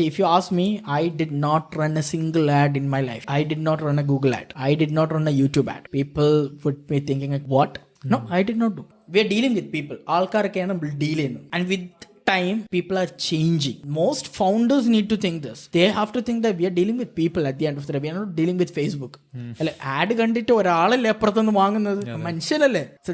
If you ask me, I did not run a single ad in my life. I did not run a Google ad. I did not run a YouTube ad. People would be thinking, like, what? No, I did not do. We are dealing with people. ആൾക്കാരൊക്കെയാണ് deal ചെയ്യുന്നത്. And with time, people are changing. Most founders need to think this. They have to think that we are dealing with people at the end of the day. We are not dealing with Facebook. അല്ലെ, add കണ്ടിട്ട് ഒരാളല്ലേ അപ്പുറത്തുനിന്ന് വാങ്ങുന്നത്, മനുഷ്യനല്ലേ. So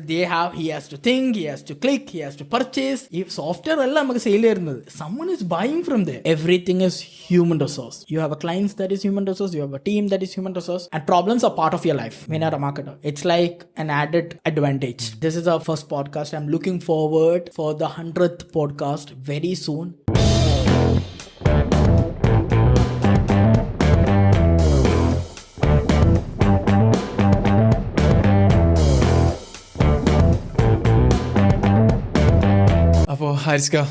he has to think, he has to click, he has to purchase. ഈ software അല്ല നമുക്ക് sale ചെയ്യുന്നത്. Someone is buying from there. Everything is human resource. You have a client that is human resource. You have a team that is human resource. And problems are part of your life when you're a marketer. It's like an added advantage. This is our first podcast. I'm looking forward for the 100th podcast very soon. അപ്പോൾ Haris&Co,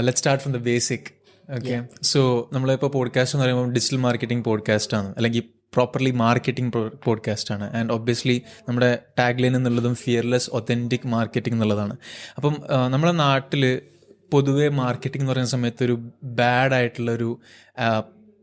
let's start from the basic. Okay. So നമ്മളിപ്പോൾ podcast എന്ന് പറയുമ്പോൾ digital marketing podcast ആണ്, അല്ലെങ്കിൽ properly marketing podcast ആണ്. And obviously നമ്മുടെ tag line എന്നുള്ളതും fearless authentic marketing എന്നുള്ളതാണ്. അപ്പം നമ്മുടെ നാട്ടിൽ പൊതുവേ മാർക്കറ്റിംഗ് എന്ന് പറയുന്ന സമയത്ത് ഒരു ബാഡ് ആയിട്ടുള്ളൊരു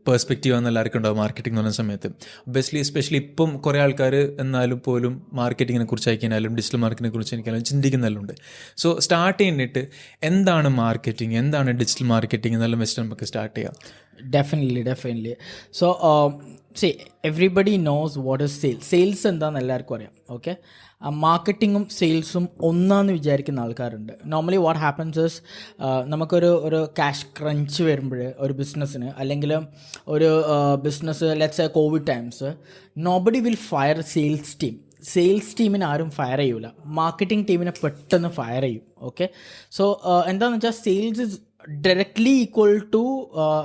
പെർസ്പെക്റ്റീവ് ആണ് എല്ലാവർക്കും ഉണ്ടാവും മാർക്കറ്റിംഗ് എന്ന് പറയുന്ന സമയത്ത്. ഒബ്വിയസ്ലി എസ്പെഷ്യലി ഇപ്പം കുറേ ആൾക്കാർ എന്നാലും പോലും മാർക്കറ്റിങ്ങിനെ കുറിച്ച് ആയിരിക്കാനും ഡിജിറ്റൽ മാർക്കറ്റിനെ കുറിച്ച് ആയിരിക്കാനും ചിന്തിക്കുന്നുണ്ട്. സോ സ്റ്റാർട്ട് ചെയ്തിട്ട് എന്താണ് മാർക്കറ്റിംഗ്, എന്താണ് ഡിജിറ്റൽ മാർക്കറ്റിംഗ് എന്നെല്ലാം വെച്ചിട്ട് നമുക്ക് സ്റ്റാർട്ട് ചെയ്യാം. Definitely. So, see, everybody knows what is sales. Sales എന്താണെന്ന് എല്ലാവർക്കും അറിയാം. ഓക്കെ, മാർക്കറ്റിങ്ങും സെയിൽസും ഒന്നാന്ന് വിചാരിക്കുന്ന ആൾക്കാരുണ്ട്. നോർമലി വാട്ട് ഹാപ്പൻസ് ഇസ്, നമുക്കൊരു ക്യാഷ് ക്രഞ്ച് വരുമ്പോൾ ഒരു ബിസിനസ്സിന്, അല്ലെങ്കിൽ ഒരു business, let's Covid times, nobody will fire sales team. Sales ടീമിനെ ആരും ഫയർ ചെയ്യൂല, മാർക്കറ്റിംഗ് ടീമിനെ പെട്ടെന്ന് ഫയർ ചെയ്യും. ഓക്കെ, സോ എന്താണെന്ന് വെച്ചാൽ sales is directly equal to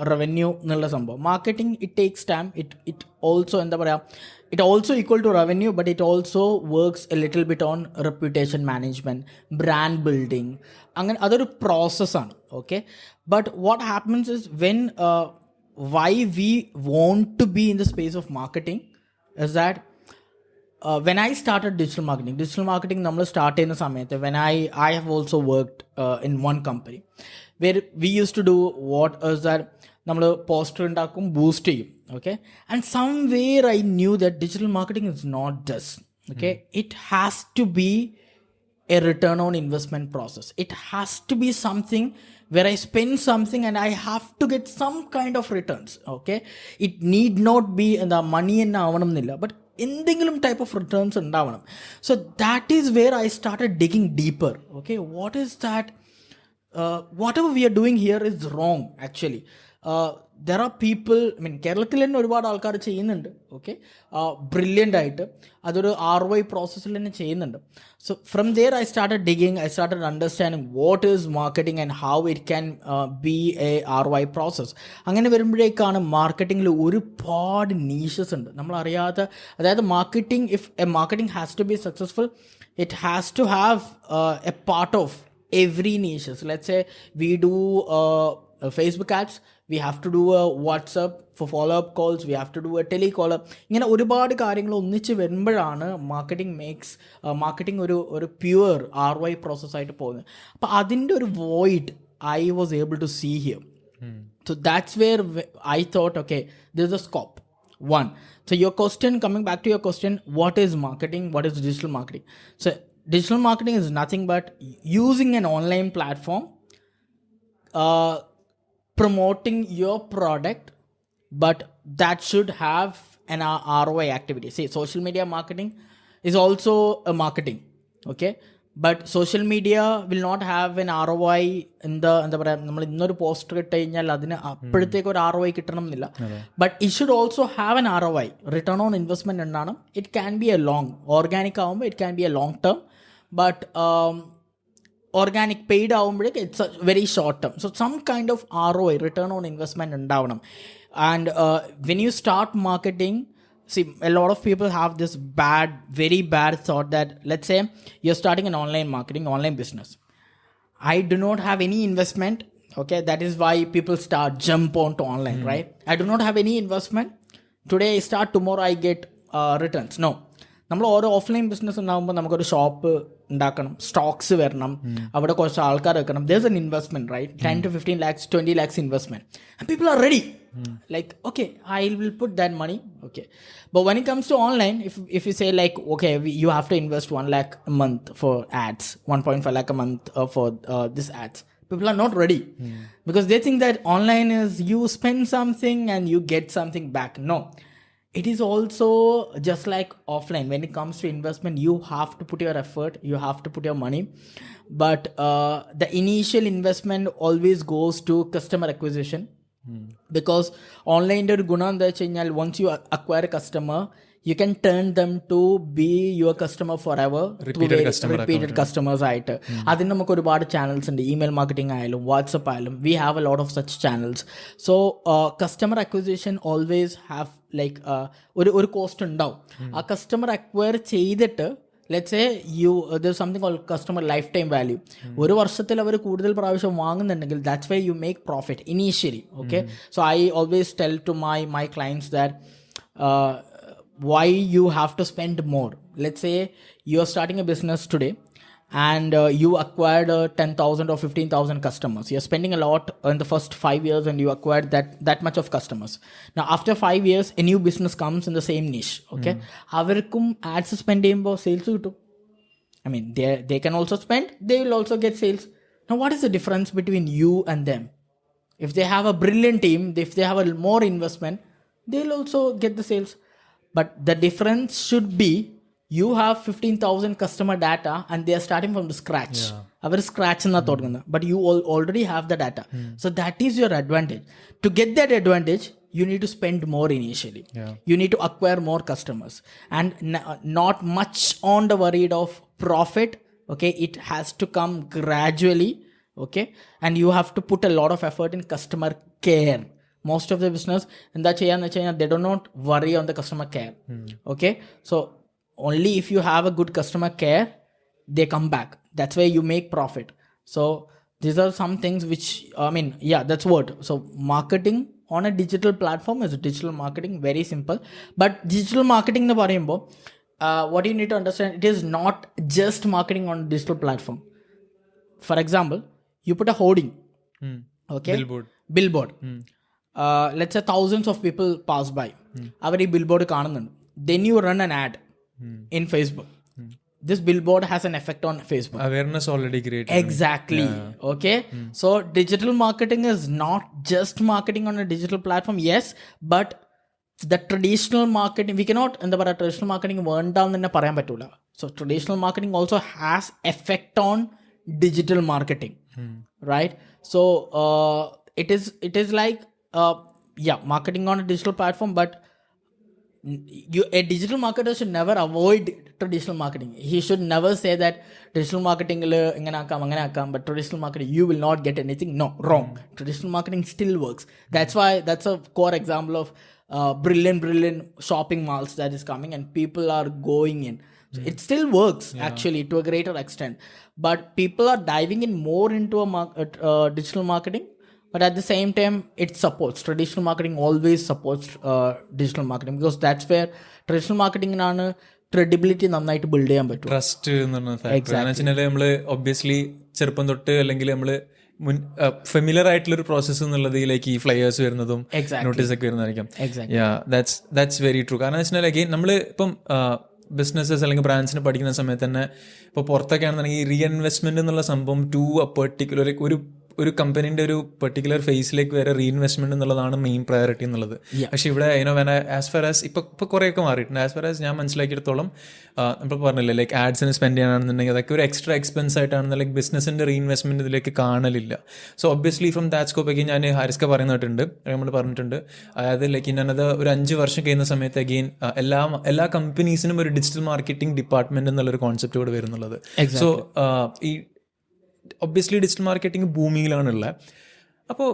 revenue എന്നുള്ള സംഭവം. Marketing it takes time. It also എന്താ പറയുക, it also equal to revenue, but it also works a little bit on reputation management, brand building, അങ്ങനെ അതൊരു പ്രോസസ്സാണ്. Okay, but what happens is when why we want to be in the space of marketing is that when I started digital marketing നമ്മൾ start ചെയ്യുന്ന സമയത്ത്, when I have also worked in one company where we used to do what is that, നമ്മൾ poster ഉണ്ടാക്കും, boost ചെയ്യും. Okay, and somewhere I knew that digital marketing is not just, okay, it has to be a return on investment process. It has to be something where I spend something and I have to get some kind of returns. Okay, it need not be the money എന്ന് ആവണം എന്നില്ല, but എന്തെങ്കിലും type of returns ഉണ്ടാവണം. So that is where I started digging deeper. Okay, what is that, whatever we are doing here is wrong actually. There are people, I mean, കേരളത്തിൽ തന്നെ ഒരുപാട് ആൾക്കാർ ചെയ്യുന്നുണ്ട്. ഓക്കെ, ബ്രില്യൻ്റ് ആയിട്ട് അതൊരു ROI പ്രോസസ്സിൽ തന്നെ ചെയ്യുന്നുണ്ട്. So from there I started digging, I started understanding what is marketing and how it can be a ROI process. അങ്ങനെ വരുമ്പോഴേക്കാണ് മാർക്കറ്റിങ്ങിൽ ഒരുപാട് നീഷസ് ഉണ്ട് നമ്മളറിയാത്ത. അതായത് marketing, if a marketing has to be successful, it has to have a part of every niches. Let's say we do Facebook ads, we have to do a WhatsApp for follow-up calls, we have to do a telecaller. ഇങ്ങനെ ഒരുപാട് കാര്യങ്ങൾ ഒന്നിച്ച് വരുമ്പോഴാണ് marketing ഒരു pure ROI പ്രോസസ്സായിട്ട് പോകുന്നത്. അപ്പോൾ അതിൻ്റെ ഒരു void I was able to see here. So that's where I thought, okay, there's a scope. One, so your question, coming back to your question, what is marketing, what is digital marketing? So digital marketing is nothing but using an online platform, promoting your product, but that should have an ROI activity. See, social media marketing is also a marketing, okay? But social media will not have an ROI in the, എന്താ പറയുക, നമ്മൾ ഇന്നൊരു poster ഇട്ട് കഴിഞ്ഞാൽ അതിന് അപ്പോഴത്തേക്ക് ഒരു ROI കിട്ടണം എന്നില്ല. But it should also have an ROI, return on investment ഉണ്ടാണ്. It can be a long, organic ആകുമ്പോൾ it can be a long term, but organic paid ആവുമ്പോഴേക്ക് it's a very short term. So some kind of ROI, return on investment ഉണ്ടാവണം. And when you start marketing, see, a lot of people have this very bad thought that, let's say you're starting an online business. I do not have any investment. Okay, that is why people jump onto online, right? I do not have any investment. Today I start, tomorrow I get returns. No, നമ്മൾ ഓരോ offline business ഉണ്ടാകുമ്പോൾ നമുക്കൊരു shop ഉണ്ടാക്കണം, Stokes വരണം, അവിടെ കുറച്ച് ആൾക്കാർ വെക്കണം. There's an investment, right? 10 to 15 lakhs, 20 lakhs investment. And people are ready. Like, okay, I will put that money. Okay. But when it comes to online, if you say like, okay, you have to invest 1 lakh a month for ads, 1.5 lakh a month for this ads. People are not ready because they think that online is you spend something and you get something back. No. It is also just like offline. When it comes to investment, you have to put your effort, you have to put your money. But the initial investment always goes to customer acquisition. Because online ഒരു ഗുണം എന്താ വെച്ച് കഴിഞ്ഞാൽ, once you acquire a customer, you can turn them to be your customer forever. Repeated customers ആയിട്ട്. അതിന് നമുക്ക് ഒരുപാട് channels ഉണ്ട്. ഇമെയിൽ മാർക്കറ്റിംഗ് ആയാലും വാട്സപ്പ് ആയാലും we have a lot of such channels. So customer acquisition always have like ഒരു cost ഉണ്ടാവും. ആ കസ്റ്റമർ അക്വയർ ചെയ്തിട്ട് let's say there's something called customer lifetime value. ഒരു വർഷത്തിൽ അവർ കൂടുതൽ പ്രാവശ്യം വാങ്ങുന്നുണ്ടെങ്കിൽ that's why you make profit initially. Okay. So I always tell to my clients that why you have to spend more. Let's say you are starting a business today and you acquired 10,000 or 15,000 customers. You're spending a lot in the first 5 years and you acquired that much of customers. Now after 5 years a new business comes in the same niche. Okay. അവർക്കും ads spend ചെയ്യുമ്പോൾ sales കിട്ടും. I mean they can also spend, they will also get sales. Now what is the difference between you and them? If they have a brilliant team, if they have a more investment, they'll also get the sales. But the difference should be you have 15,000 customer data and they are starting from the scratch. Our scratch na thodunna, but you already have the data. So that is your advantage. To get that advantage, you need to spend more initially. You need to acquire more customers and not much on the worried of profit. Okay, it has to come gradually. Okay, and you have to put a lot of effort in customer care. Most of the business എന്താ ചെയ്യാന്ന് വെച്ച് കഴിഞ്ഞാൽ they do not worry on the customer care. Okay, so only if you have a good customer care, they come back. That's where you make profit. So these are some things which, I mean, yeah, that's what. So marketing on a digital platform is digital marketing, very simple. But digital marketing na parayumbo, what you need to understand, it is not just marketing on a digital platform. For example, you put a hoarding. Okay, billboard. Let's say thousands of people pass by. Avar ee billboard കാണുന്നുണ്ട്. Then you run an ad in Facebook. This billboard has an effect on Facebook. Awareness already created. Exactly. Okay. So digital marketing is not just marketing on a digital platform. Yes, but the traditional marketing, we cannot എന്താ പറയുക, traditional marketing വേണ്ടാന്ന് തന്നെ പറയാൻ പറ്റൂല. So traditional marketing also has effect on digital marketing. Right. So it is like marketing on a digital platform, but a digital marketer should never avoid traditional marketing. He should never say that traditional marketing ingana akam, but traditional marketing you will not get anything. No, wrong. Traditional marketing still works. That's a core example of brilliant shopping malls that is coming and people are going in. So it still works actually to a greater extent, but people are diving in more into digital marketing. But at the same time, it supports. Traditional marketing always supports digital marketing because that's where traditional marketing ആണ് credibility നന്നായിട്ട് build ചെയ്യാൻ പറ്റും. Trust എന്ന് പറഞ്ഞ factor നമ്മൾ obviously ചെറുപ്പം തൊട്ട് അല്ലെങ്കിൽ നമ്മൾ ഫെമിലിയർ ആയിട്ടുള്ളൊരു പ്രോസസ്സ് എന്നുള്ളത് ലൈക്ക് ഈ ഫ്ലയേഴ്സ് വരുന്നതും നോട്ടീസ് ഒക്കെ വരുന്നതായിരിക്കും. That's very true. കാരണം വെച്ചാൽ അഗെയിൻ നമ്മൾ ഇപ്പം ബിസിനസ്സസ് അല്ലെങ്കിൽ ബ്രാൻഡ്സിന് പഠിക്കുന്ന സമയത്ത് തന്നെ ഇപ്പോൾ പുറത്തൊക്കെ ആണെന്നുണ്ടെങ്കിൽ ഈ റീഇൻവെസ്റ്റ്മെന്റ് എന്നുള്ള സംഭവം ടു എ പെർട്ടിക്കുലർ ഒരു കമ്പനീൻ്റെ ഒരു പെർട്ടിക്കുലർ ഫേസിലേക്ക് വരെ റീഇൻവെസ്റ്റ്മെന്റ് എന്നുള്ളതാണ് മെയിൻ പ്രയോറിറ്റി എന്നുള്ളത്. പക്ഷേ ഇവിടെ ആസ് ഫാർ ആസ് ഇപ്പോൾ കുറേയൊക്കെ മാറിയിട്ടുണ്ട്. ആസ് ഫാർ ആസ് ഞാൻ മനസ്സിലാക്കിയിടത്തോളം നമ്മൾ പറഞ്ഞില്ലേ ലൈക്ക് ആഡ്സിന് സ്പെൻഡ് ചെയ്യാനാണെന്നുണ്ടെങ്കിൽ അതൊക്കെ ഒരു എക്സ്ട്രാ എക്സ്പെൻസ് ആയിട്ടാണ് ലൈക്ക് ബിസിനസിൻ്റെ റീഇൻവെസ്റ്റ്മെന്റ് ഇതിലേക്ക് കാണലില്ല. So obviously from that scope ഞാൻ ഹാരിസ്ക പറയുന്നിട്ടുണ്ട്, നമ്മൾ പറഞ്ഞിട്ടുണ്ട്. അതായത് ലൈക്ക് ഞാനത് ഒരു 5 വർഷം കഴിയുന്ന സമയത്ത് അഗെയിൻ എല്ലാ കമ്പനീസിനും ഒരു ഡിജിറ്റൽ മാർക്കറ്റിംഗ് ഡിപ്പാർട്ട്മെന്റ് എന്നുള്ളൊരു കോൺസെപ്റ്റ് ഇവിടെ വരുന്നുള്ളത്. സോ ഈ ഒബ്വിയസ്ലി ഡിജിറ്റൽ മാർക്കറ്റിംഗ് ബൂമിങ്ങിലാണുള്ളത്. അപ്പോൾ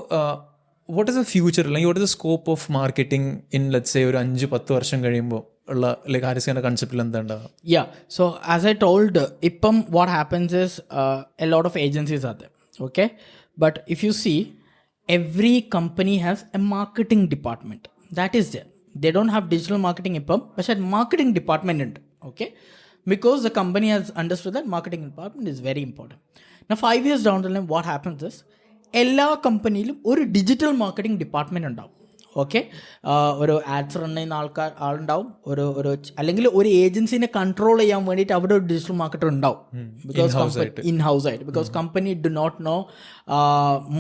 വാട്ട് ഇസ് ദ ഫ്യൂച്ചർ, അല്ലെങ്കിൽ what is the scope of marketing in let's say ഒരു 5-10 വർഷം കഴിയുമ്പോൾ ഉള്ള ലൈക്ക് ഹാരിസ്ഖാന്റെ കൺസെപ്റ്റിൽ എന്താ ഉണ്ടാവുക? സോ ആസ് ഐ ടോൾഡ്, ഇപ്പം what happens is a lot of agencies are there. Okay, but if you see every company has a marketing department that is there. They don't have digital marketing ഇപ്പം, പക്ഷെ marketing department ഉണ്ട്. Okay, because the company has understood that marketing department is very important. Now 5 years down the line, what happens is എല്ലാ കമ്പനിയിലും ഒരു digital marketing department ഉണ്ടാവും. Okay, ഒരു ads run ചെയ്യുന്ന ആളുണ്ടാവും, ഒരു അല്ലെങ്കിൽ ഒരു ഏജൻസിനെ കൺട്രോൾ ചെയ്യാൻ വേണ്ടിയിട്ട് അവിടെ ഒരു ഡിജിറ്റൽ മാർക്കറ്റർ ഉണ്ടാവും. ബിക്കോസ് ഇൻ ഹൗസ് ആയിട്ട്, because company do not know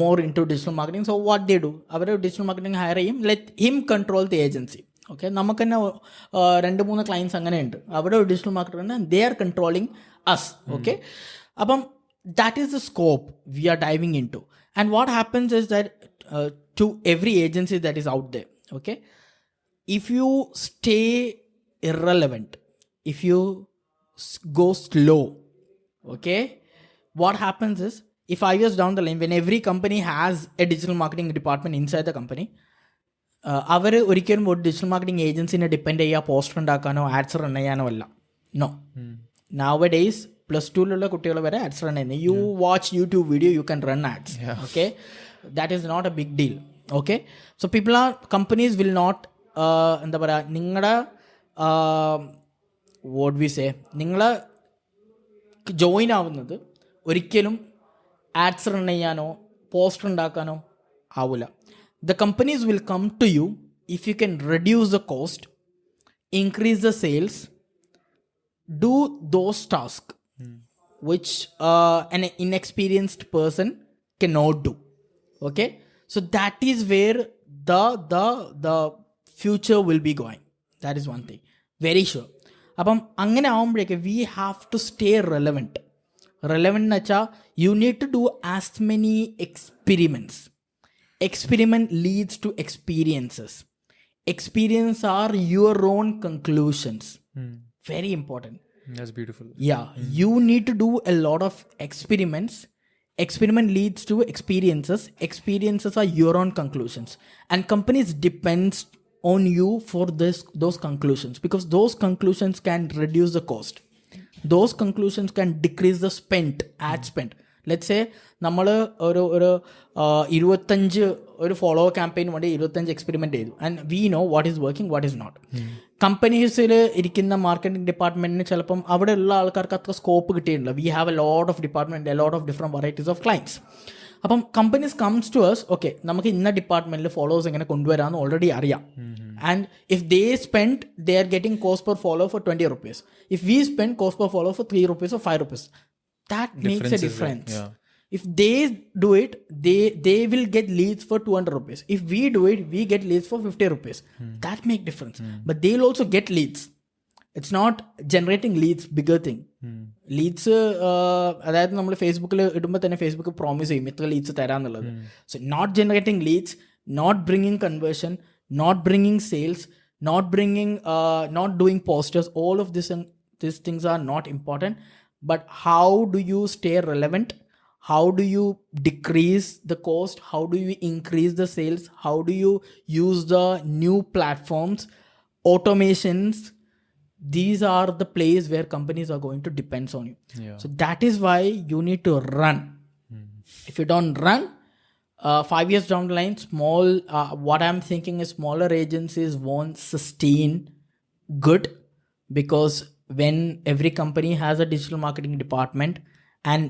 more into digital marketing. So what they do, അവർ ഡിജിറ്റൽ മാർക്കറ്റിംഗ് ഹയർ ചെയ്യും, let him control the agency. Okay, നമുക്ക് തന്നെ 2-3 ക്ലയൻസ് അങ്ങനെയുണ്ട്, അവിടെ ഒരു ഡിജിറ്റൽ മാർക്കറ്റർ ഉണ്ട്, they are controlling us. Okay, അപ്പം that is the scope we are diving into. And what happens is that to every agency that is out there, okay, if you stay irrelevant, if you go slow, okay, what happens is if 5 years down the line, when every company has a digital marketing department inside the company, അവർ ഒരിക്കലും ഒരു digital marketing ഏജൻസിനെ depend ചെയ്യുക poster ഉണ്ടാക്കാനോ ads run ചെയ്യാനോ അല്ല. No, nowadays +2 കുട്ടികൾ വരെ ആഡ്സ് റൺ ചെയ്യുന്നത്. You watch YouTube video, you can run ads. Okay, that is not a big deal. Okay, so companies will not എന്താ പറയുക, നിങ്ങളുടെ വാട്ട് വി സേ, നിങ്ങൾ ജോയിൻ ആവുന്നത് ഒരിക്കലും ആഡ്സ് റൺ ചെയ്യാനോ പോസ്റ്റർ ഉണ്ടാക്കാനോ ആവില്ല. The companies will come to you if you can reduce the cost, increase the sales, do those tasks which an inexperienced person cannot do. Okay, so that is where the future will be going. That is one thing very sure. അപ്പം അങ്ങനെ ആവുമ്പോഴേക്ക് we have to stay relevant എന്ന് വെച്ചാൽ you need to do as many experiments. Experiment leads to experiences. Experience are your own conclusions. Very important. That's beautiful. Yeah, you need to do a lot of experiments. Experiment leads to experiences. Experiences are your own conclusions. And companies depends on you for those conclusions, because those conclusions can reduce the cost. Those conclusions can decrease the ad spend. Let's say നമ്മൾ ഒരു 25 ഒരു follow ക്യാമ്പയിന് വേണ്ടി 25 experiment ചെയ്തു. And we know what is working, what is not. കമ്പനീസിൽ ഇരിക്കുന്ന marketing ഡിപ്പാർട്ട്മെൻറ്റിന് ചിലപ്പം അവിടെ ഉള്ള ആൾക്കാർക്ക് അത്ര സ്കോപ്പ് കിട്ടിയിട്ടില്ല. We have a lot of department, a lot of different varieties of clients. അപ്പം companies comes to us, okay, നമുക്ക് ഇന്ന ഡിപ്പാർട്ട്മെൻറ്റിൽ ഫോളോവേഴ്സ് എങ്ങനെ കൊണ്ടുവരാമെന്ന് ഓൾറെഡി അറിയാം. And if they spend, they are getting cost per follow for 20 rupees. If we spend cost per follow for 3 rupees or 5 rupees, that makes a difference. Yeah. If they do it, they will get leads for 200 rupees. If we do it, we get leads for 50 rupees. That make difference. But they'll also get leads. It's not generating leads, bigger thing. Leads, അതായത് നമ്മൾ ഫേസ്ബുക്കിൽ ഇടുമ്പോൾ തന്നെ Facebook promise ചെയ്യും ഇത്ര Leeds തരാന്നുള്ളത്. So not generating leads, not bringing conversion, not bringing sales, not doing posters, all of these things are not important. But how do you stay relevant? How do you decrease the cost? How do you increase the sales? How do you use the new platforms, automations? These are the place where companies are going to depend on you. Yeah. So that is why you need to run. If you don't run, 5 years down the line, what I'm thinking is smaller agencies won't sustain good, because when every company has a digital marketing department and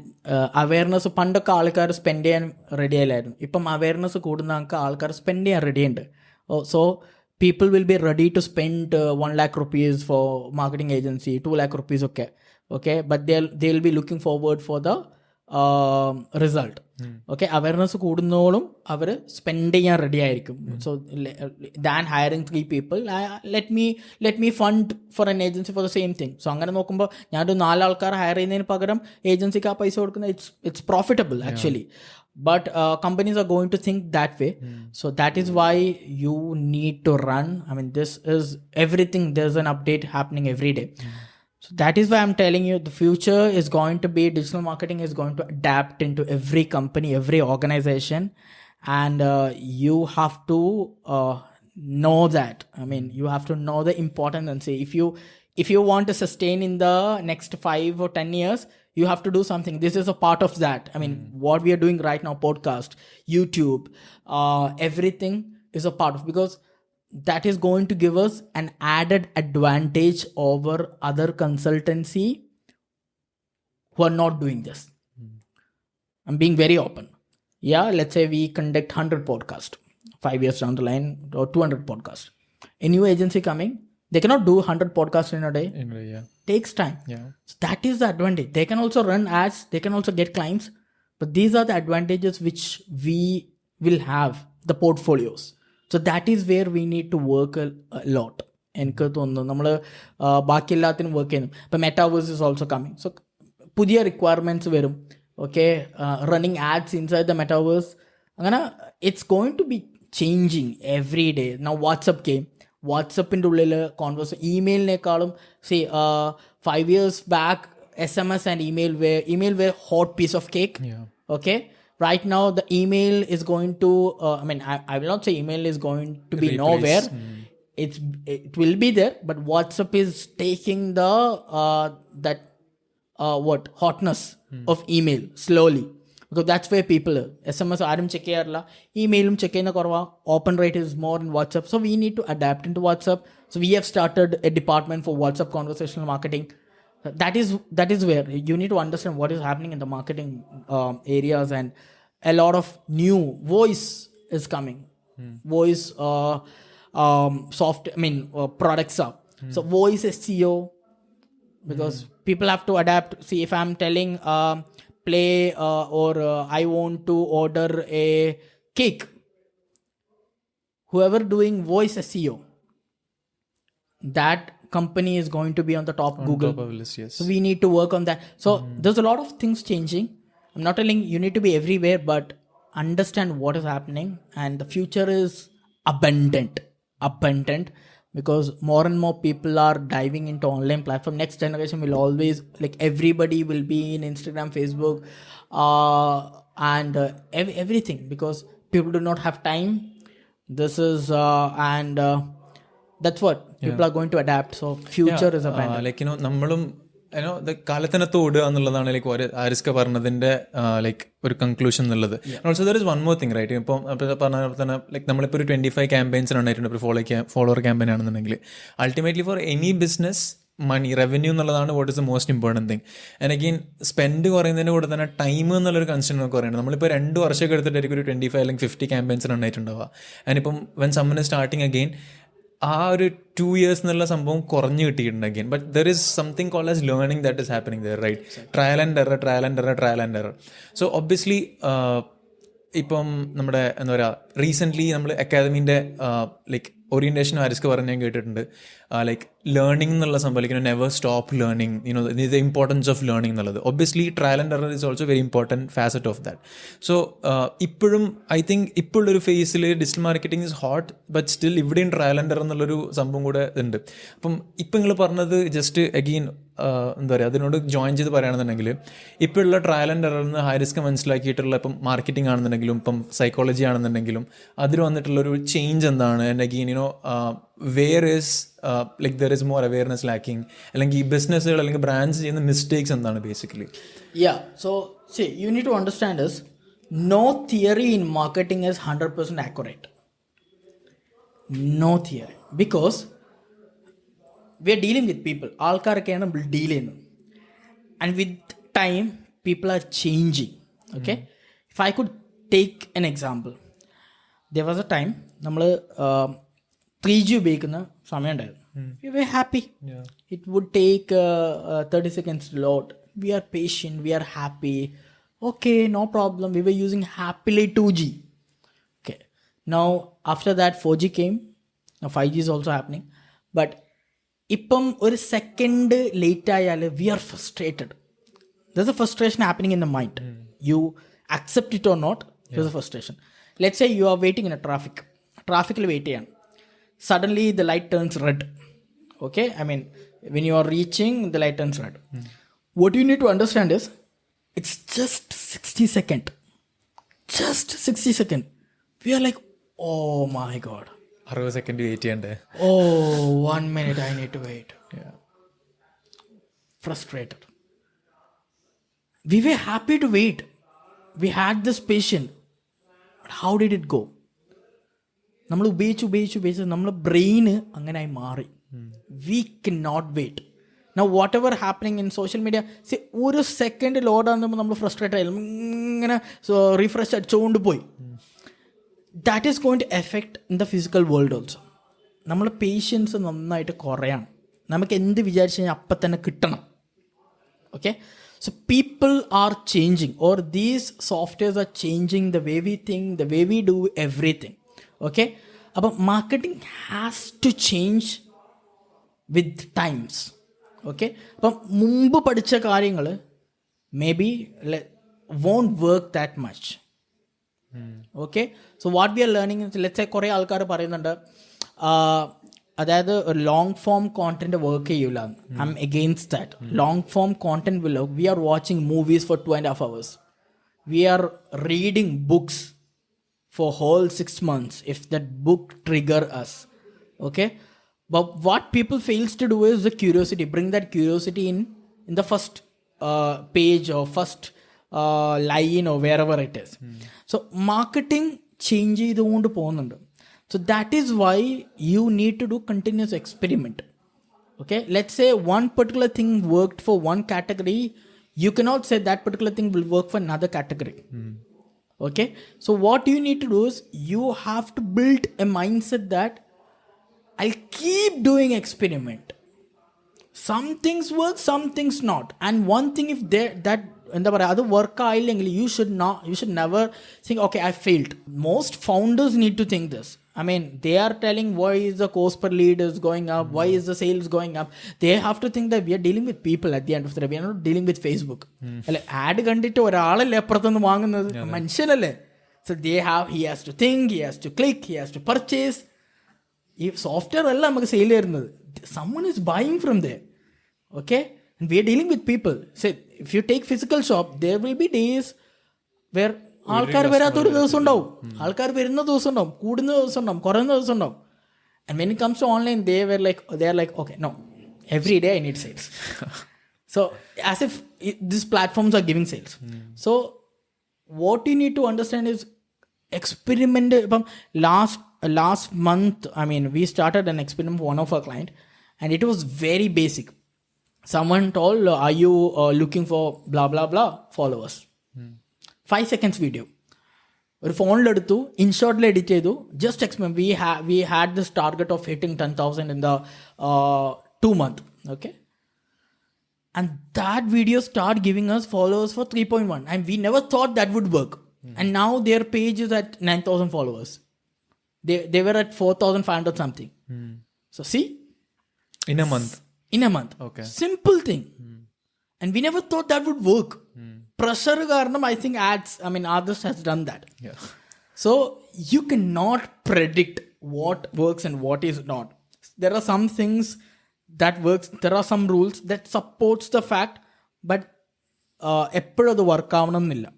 awareness, പണ്ടൊക്കെ ആൾക്കാർ spend ചെയ്യാൻ ready ആയില്ലായിരുന്നു. ഇപ്പം awareness കൂടുന്ന ആൾക്കാർ spend ചെയ്യാൻ ready ഉണ്ട്. So people will be ready to spend 1 lakh rupees for marketing agency, 2 lakh rupees, okay, but they'll be looking forward for the result. Okay, awareness കൂടുന്നോളും അവർ സ്പെൻഡ് ചെയ്യാൻ ready ആയിരിക്കും. So than hiring 3 people, let me fund for an agency for the same thing. So അങ്ങനെ നോക്കുമ്പോൾ ഞാനൊരു 4 ആൾക്കാർ higher ചെയ്യുന്നതിന് പകരം ഏജൻസിക്ക് ആ പൈസ കൊടുക്കുന്നത് it's profitable actually. But companies are going to think that way. So that is why you need to run. I mean, this is everything. There's an update happening every day. So that is why I'm telling you, the future is going to be, digital marketing is going to adapt into every company, every organization. And you have to know that. I mean, you have to know the importance and say, if you want to sustain in the next 5 or 10 years, you have to do something. This is a part of that. I mean, what we are doing right now, podcast, YouTube, everything is a part of, because that is going to give us an added advantage over other consultancy who are not doing this. I'm being very open. Yeah, let's say we conduct 100 podcasts 5 years down the line, or 200 podcasts. A new agency coming, they cannot do 100 podcasts in a day. Takes time. So that is the advantage. They can also run ads, they can also get clients, but these are the advantages which we will have, the portfolios. So that is where we need to work a lot. എനിക്ക് തോന്നുന്നു നമ്മൾ ബാക്കി എല്ലാത്തിനും work ചെയ്യുന്നു. ഇപ്പം metaverse is also coming. So പുതിയ requirements വരും. Okay, running ads inside the metaverse, അങ്ങനെ it's going to be changing every day. Now WhatsApp came. വാട്സപ്പിൻ്റെ ഉള്ളിൽ കോൺവേഴ്സ്, ഇമെയിലിനേക്കാളും 5 years back SMS and email were hot piece of cake. Okay, right now the email is going to I will not say email is going to be nowhere. It will be there, but WhatsApp is taking the hotness of email slowly, because that's where people are. SMS ആരും check ചെയ്യാറില്ല, ഇമെയിലും check ചെയ്യുന്ന കുറവാണ്. Open rate is more in WhatsApp, so we need to adapt into WhatsApp. So we have started a department for WhatsApp conversational marketing. That is where you need to understand what is happening in the marketing areas, and a lot of new voice is coming. Voice products are. So voice SEO, because people have to adapt. See, if I'm telling play or I want to order a cake, whoever doing voice SEO, that company is going to be on the top Google. Top of the list, yes. So we need to work on that. So there's a lot of things changing. I'm not telling you need to be everywhere, but understand what is happening, and the future is abundant, because more and more people are diving into online platform. Next generation will always, like, everybody will be in Instagram, Facebook, and everything, because people do not have time. This is that's what people are going to adapt. So future is abundant. Like, നമ്മളും കാലത്തിനകത്ത് ഓടുക എന്നുള്ളതാണ് like ആരിസ്ക പറഞ്ഞതിന്റെ like ഒരു conclusion എന്നുള്ളത്. Also there is one more thing, right? ഇപ്പം പറഞ്ഞ പോലെ തന്നെ ലൈക്ക് നമ്മളിപ്പോൾ ഒരു 25 ക്യാമ്പയിൻസ് ഉണ്ടായിട്ടുണ്ട്, ഒരു ഫോളോവർ ക്യാമ്പയിൻ ആണെന്നുണ്ടെങ്കിൽ ultimately for any business money revenue എന്നുള്ളതാണ് what is the most important thing. And again spend കുറയുന്നതിൻ്റെ കൂടെ തന്നെ ടൈം എന്നുള്ളൊരു കൺസേൺ ഒക്കെ പറയുന്നത്. നമ്മളിപ്പോൾ 2 വർഷമൊക്കെ എടുത്തിട്ടായിരിക്കും ഒരു 25 അല്ലെങ്കിൽ 50 ക്യാമ്പയിൻസ് ഉണ്ടായിട്ടുണ്ടാവുക. ആൻഡ് ഇപ്പം when summer is starting again ആ ഒരു 2 years എന്നുള്ള സംഭവം കുറഞ്ഞു കിട്ടിയിട്ടുണ്ട് again. But there is something called as learning that is happening there, right? Trial and error. So obviously ഇപ്പം നമ്മുടെ എന്താ പറയുക, റീസെൻ്റ്ലി നമ്മൾ അക്കാദമീൻ്റെ ലൈക്ക് ഓറിയൻറ്റേഷൻ ആരിസ്ക പറഞ്ഞ് ഞാൻ കേട്ടിട്ടുണ്ട്. ലൈക്ക് ലേണിംഗ് എന്നുള്ള സംഭവം, like never stop learning, the importance of learning എന്നുള്ളത്. Obviously trial and error is also very important facet of that. So ഇപ്പോഴും ഐ തിങ്ക് ഇപ്പോഴുള്ളൊരു ഫേസിൽ digital marketing is hot, but still ഇവിടെയും ട്രയൽ ആൻഡ് എറർ എന്നുള്ളൊരു സംഭവം കൂടെ ഉണ്ട്. അപ്പം ഇപ്പം നിങ്ങൾ പറഞ്ഞത് ജസ്റ്റ് അഗെയിൻ എന്താ പറയുക, അതിനോട് ജോയിൻ ചെയ്ത് പറയുകയാണെന്നുണ്ടെങ്കിൽ ഇപ്പോഴുള്ള ട്രയൽ ആൻഡ് എററിന് ഹൈറിസ്ക് മനസ്സിലാക്കിയിട്ടുള്ള ഇപ്പം മാർക്കറ്റിംഗ് ആണെന്നുണ്ടെങ്കിലും ഇപ്പം സൈക്കോളജി ആണെന്നുണ്ടെങ്കിലും അതിൽ വന്നിട്ടുള്ളൊരു ചേഞ്ച് എന്താണ്? And again where is like there is more awareness lacking, അല്ലെങ്കിൽ ഈ ബിസിനസ്സുകൾ അല്ലെങ്കിൽ ബ്രാൻഡ്സ് ചെയ്യുന്ന മിസ്റ്റേക്സ് എന്താണ് basically? So see, you need to understand is no theory in marketing is 100% accurate. No theory, because we are dealing with people. ആൾക്കാരൊക്കെയാണ് നമ്മൾ deal ചെയ്യുന്നത്. And with time people are changing. Okay, if I could take an example, there was a time നമ്മൾ 3G ഉപയോഗിക്കുന്ന സമയം ഉണ്ടായിരുന്നു. We were happy. It would take 30 seconds to load. We are patient, we are happy. Okay, no problem. We were using happily 2G. Okay, now after that 4G came. Now 5G is also happening. But ഇപ്പം ഒരു second late ആയാൽ we are frustrated. There's a frustration happening in the mind. You accept it or not, there's a frustration. Let's say you are waiting in a traffic wait ചെയ്യാൻ. Suddenly the light turns red. Okay, I mean when you are reaching, the light turns red. What you need to understand is it's just 60 seconds. Just 60 seconds. We are like, oh my god, 60 second wait ചെയ്യണ്ടേ? Oh, 1 minute I need to wait. Frustrated. We were happy to wait. We had this patience. But how did it go? നമ്മൾ ഉപയോഗിച്ച് നമ്മളെ ബ്രെയിന് അങ്ങനെയായി മാറി. We can not wait. Now whatever happening in social media, ഒരു second ലോഡാകുമ്പോൾ നമ്മൾ frustrate ആയാലും ഇങ്ങനെ റീഫ്രഷ് അടിച്ചുകൊണ്ട് പോയി. That is going to effect in the physical world also. നമ്മൾ പേഷ്യൻസ് നന്നായിട്ട് കുറയാണ്. നമുക്ക് എന്ത് വിചാരിച്ചു കഴിഞ്ഞാൽ അപ്പം തന്നെ കിട്ടണം. Okay, so people are changing, or these softwares are changing the way we think, the way we do everything. Okay, but marketing has to change with times. Okay, but mumbu padicha karyangal maybe won't work that much. Okay, so what we are learning is, let's say കുറേ ആൾക്കാർ പറയുന്നുണ്ട് അതായത് long form content work ചെയ്യൂല. I'm against that. Long form content will work. We are watching movies for 2.5 hours. We are reading books for whole 6 months if that book trigger us. Okay, but what people fails to do is the curiosity. Bring that curiosity in the first page or first line or wherever it is. So marketing change ചെയ്തുകൊണ്ട് പോകുന്നുണ്ട്. So that is why you need to do continuous experiment. Okay, let's say one particular thing worked for one category, you cannot say that particular thing will work for another category. Okay, so what you need to do is you have to build a mindset that I'll keep doing experiment. Some things work, some things not. And one thing, if that എന്താ പറയുക, അത് work ആയില്ലെങ്കിൽ you should never think, okay, I failed. Most founders need to think this. I mean, they are telling why is the cost per lead is going up, why is the sales going up. They have to think that we are dealing with people at the end of the day. We are not dealing with Facebook. അല്ലെ, add കണ്ടിട്ട് ഒരാളല്ലേ അപ്പുറത്തുനിന്ന് വാങ്ങുന്നത്, മനുഷ്യനല്ലേ. So he has to think, he has to click, he has to purchase. ഈ software അല്ല നമുക്ക് sale ചെയ്യുന്നത്. Someone is buying from there. Okay, and we are dealing with people. Say, if you take physical shop, there will be days where ആൾക്കാർ വരാത്തൊരു ദിവസം ഉണ്ടാവും, ആൾക്കാർ വരുന്ന ദിവസം ഉണ്ടാവും, കൂടുന്ന ദിവസം ഉണ്ടാവും, കുറയുന്ന ദിവസം ഉണ്ടാവും. And when it comes to online, they are like, okay, no, every day I need sales. So as if these platforms are giving sales. So what you need to understand is experiment. Last month, I mean, we started an experiment for one of our client, and it was very basic. Someone told, are you looking for blah blah blah followers? 5 seconds video ഒരു ഫോണിലെടുത്തു, ഇൻഷോട്ടിൽ edit ചെയ്തു, just experiment. We had this target of hitting 10,000 in the 2 month. Okay, and that video start giving us followers for 3.1, and we never thought that would work. And now their page is at 9,000 followers. They were at 4,500 something. So see, in a month. Okay, simple thing. And we never thought that would work. Pressure karanam, I think others has done that. Yeah. So you cannot predict what works and what is not. There are some things that works, there are some rules that supports the fact, but eppodu adu work avanamilla.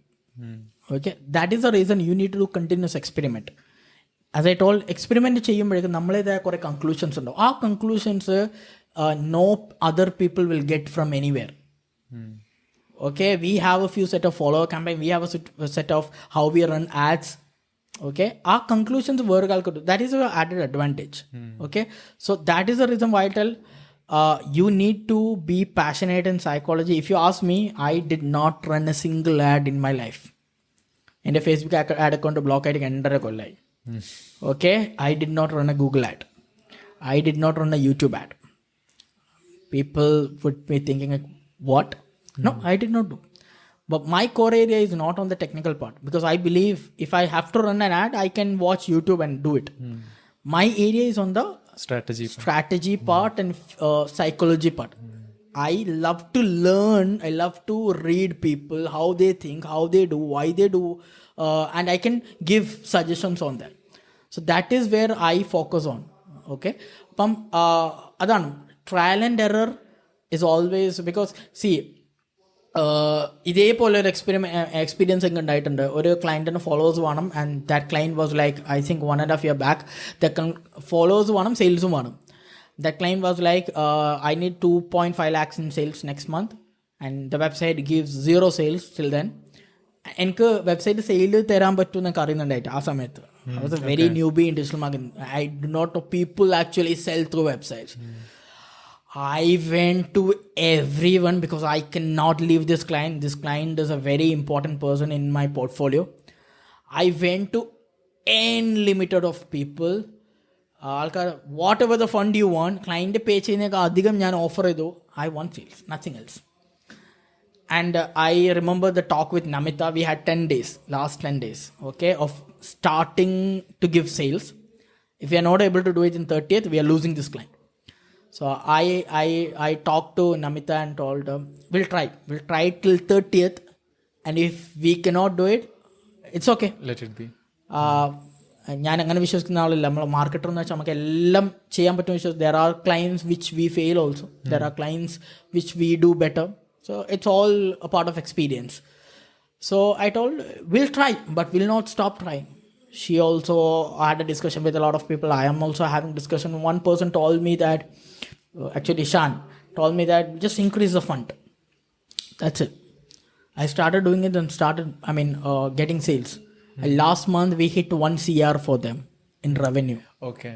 Okay, that is the reason you need to do continuous experiment. As I told, experiment ചെയ്യുമ്പോഴേക്കും നമ്മളേതായ കുറേ conclusions ഉണ്ടാവും. ആ conclusions no other people will get from anywhere. Okay, we have a few set of follower campaign, we have a set of how we run ads. Okay, our conclusions work out. That is our added advantage. Okay, so that is the reason why I tell you need to be passionate in psychology. If you ask me, I did not run a single ad in my life. എൻ്റെ Facebook ad account block ആയിട്ട് 2.5 കൊല്ലമായി. Okay, I did not run a Google ad, I did not run a YouTube ad. People would be thinking like, what? No, I did not do. But my core area is not on the technical part, because I believe if I have to run an ad, I can watch YouTube and do it. My area is on the strategy part and psychology part. I love to learn, I love to read people, how they think, how they do, why they do, and I can give suggestions on that. So that is where I focus on. Okay, adanu trial and error is always, because see, ഇതേപോലെ ഒരു experience ഒക്കെ ഉണ്ടായിട്ടുണ്ട്. ഒരു ക്ലയൻറ്റിന് followers വേണം, and that client was like, I think 1.5 year back, followers വേണം, സെയിൽസും വേണം. That client was like, I need 2.5 lakhs in sales next month, and the website gives 0 sales till then, എനിക്ക് website sale തരാൻ പറ്റും എന്നൊക്കെ അറിയുന്നുണ്ടായിട്ട് ആ സമയത്ത്. I was a very newbie in digital marketing. I do not know people actually sell through websites. I went to everyone because I cannot leave this client. This client is a very important person in my portfolio. I went to unlimited of people. ആൾക്കാർ whatever the fund you want, client pay ചെയ്യുന്നതിനേക്കാൾ അധികം ഞാൻ offer ചെയ്തു. I want sales, nothing else. And I remember the talk with Namita. We had 10 days, last 10 days, okay, of starting to give sales. If we are not able to do it in 30th, we are losing this client. So I talked to Namita and told her, we'll try till 30th. And if we cannot do it, it's okay. Let it be. ഞാൻ അങ്ങനെ വിശ്വസിക്കുന്ന ആളില്ല. നമ്മൾ marketer എന്ന് വെച്ചാൽ നമുക്ക് എല്ലാം ചെയ്യാൻ പറ്റുമെന്ന് വിശ്വസിക്കും. There are clients which we fail also. There are clients which we do better. So it's all a part of experience. So I told, we'll try, but we'll not stop trying. She also had a discussion with a lot of people. I am also having discussion. One person told me that, actually Shan told me that just increase the fund. That's it. I started doing it and getting sales. And last month we hit 1 CR for them in revenue. Okay.